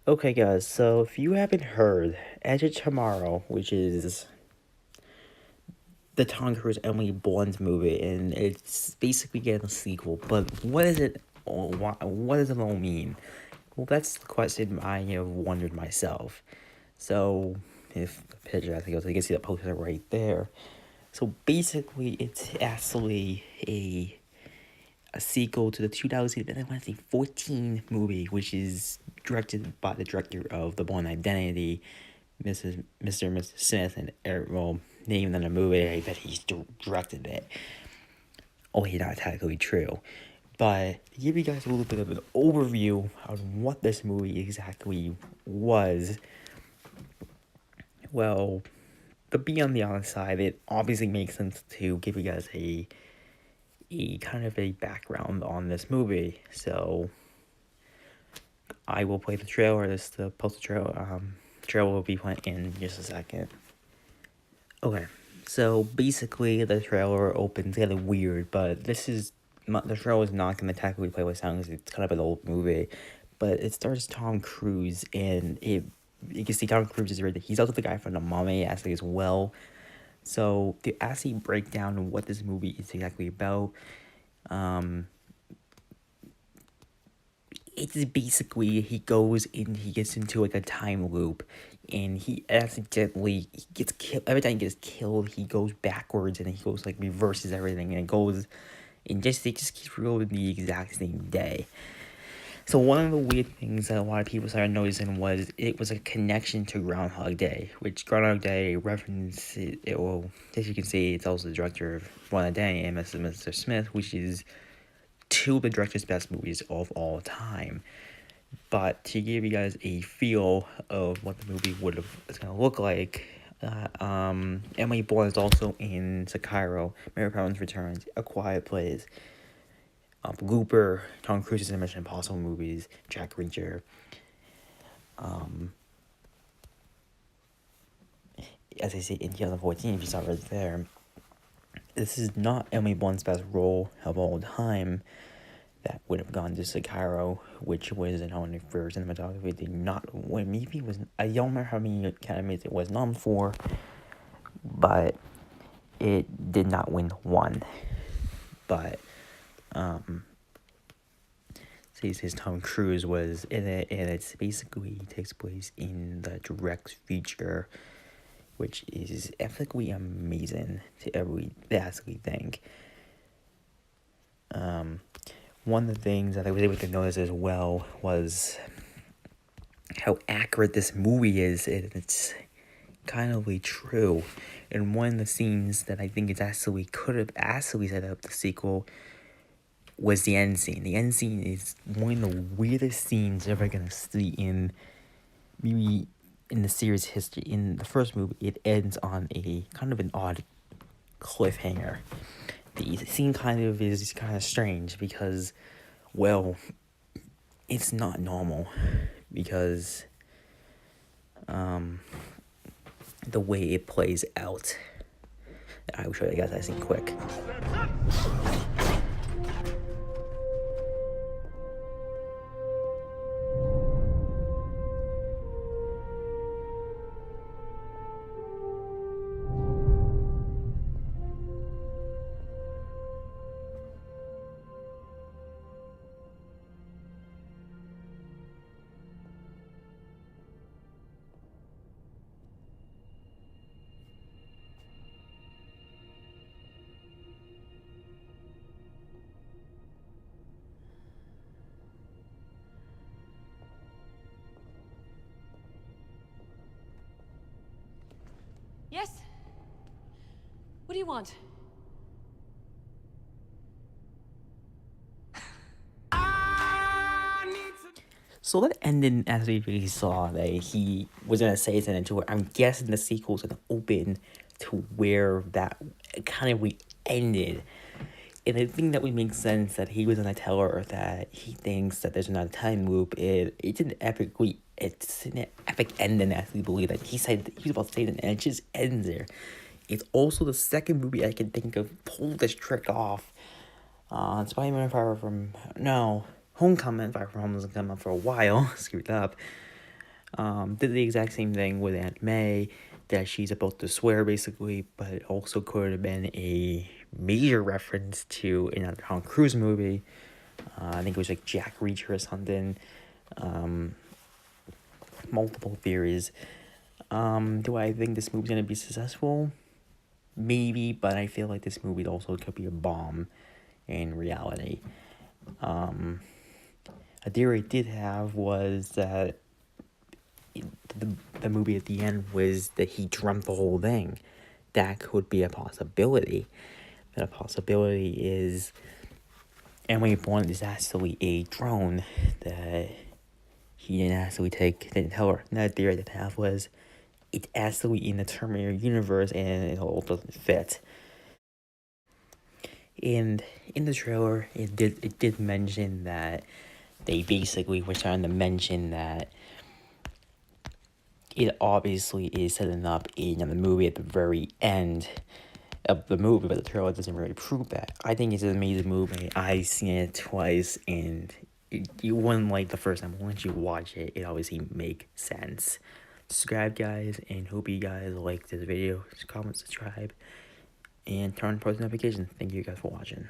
Okay, guys, so if you haven't heard, Edge of Tomorrow, which is the Tom Cruise Emily Blunt movie, and it's basically getting a sequel, but what is it, what does it all mean? Well, that's the question I have wondered myself. So, if the picture, I think you can see the poster right there. So basically, it's actually a sequel to the 2014 movie, which is directed by the director of The Bourne Identity, Mr. and Mrs. Smith, and Eric Roll named in the movie. I bet he's directed it. Oh, he's not technically true. But to give you guys a little bit of an overview on what this movie exactly was, well, to be on the honest side, it obviously makes sense to give you guys a kind of a background on this movie. So I will play the trailer. This the post trailer. Trailer will be playing in just a second. Okay, so basically the trailer opens kind of weird, but the trailer is not going to technically play with sounds. It's kind of an old movie, but it stars Tom Cruise, and you can see Tom Cruise is right there. He's also the guy from The Mummy actually as well. So to actually break down what this movie is exactly about, it's basically he goes in, he gets into like a time loop, and he gets killed. Every time he gets killed, he goes backwards, and he goes like reverses everything, and it just keeps rolling the exact same day. So one of the weird things that a lot of people started noticing was it was a connection to Groundhog Day, which Groundhog Day references it. Well, as you can see, it's also the director of Groundhog Day and Mr. Smith, which is two of the director's best movies of all time. But to give you guys a feel of what the movie is gonna look like, Emily Blunt is also in Sicario, Mary Poppins Returns, A Quiet Place, Looper, Tom Cruise's in Mission Impossible movies, Jack Reacher. As I say, in 2014, if you saw right there, this is not Emily Blunt's best role of all time. That would have gone to Sicario, which was an honor for cinematography. Did not win. Maybe it was. I don't remember how many academies it was nominated for, but it did not win one. But says Tom Cruise was in it, and it's basically takes place in the direct feature, which is ethically amazing to actually think. One of the things that I was able to notice as well was how accurate this movie is, and it's kind of true. And one of the scenes that I think could have actually set up the sequel was the end scene. The end scene is one of the weirdest scenes you're ever gonna see in maybe in the series history. In the first movie, it ends on a kind of an odd cliffhanger. The scene is kind of strange because, well, it's not normal because the way it plays out. I will show you guys that scene quick. Yes? What do you want? So that ending, as we really saw, that he was gonna say something to her. I'm guessing the sequel's gonna open to where that kind of we ended. And I think that would make sense that he was gonna tell her that he thinks that there's another time loop. It's an epic ending, as we believe that he said he was about to say that, and it just ends there. It's also the second movie I can think of pulled this trick off. Spider-Man Far From... No. Homecoming, Far From Home doesn't come out for a while. Screwed up. Did the exact same thing with Aunt May, that she's about to swear basically, but it also could have been a major reference to another Tom Cruise movie. I think it was like Jack Reacher or something. Multiple theories. Do I think this movie's gonna be successful? Maybe, but I feel like this movie also could be a bomb in reality. A theory I did have was that the movie at the end was that he dreamt the whole thing. That could be a possibility. But a possibility is Emily Blunt is actually a drone that he didn't actually didn't tell her. Another theory I did have was it's actually in the Terminator universe and it all doesn't fit. And in the trailer, it did mention that they basically were trying to mention that it obviously is setting up another movie at the very end of the movie, but the trailer doesn't really prove that. I think it's an amazing movie. I've seen it twice, and you wouldn't like the first time. Once you watch it, it obviously makes sense. Subscribe, guys, and hope you guys like this video. Just comment, subscribe, and turn on post notifications. Thank you guys for watching.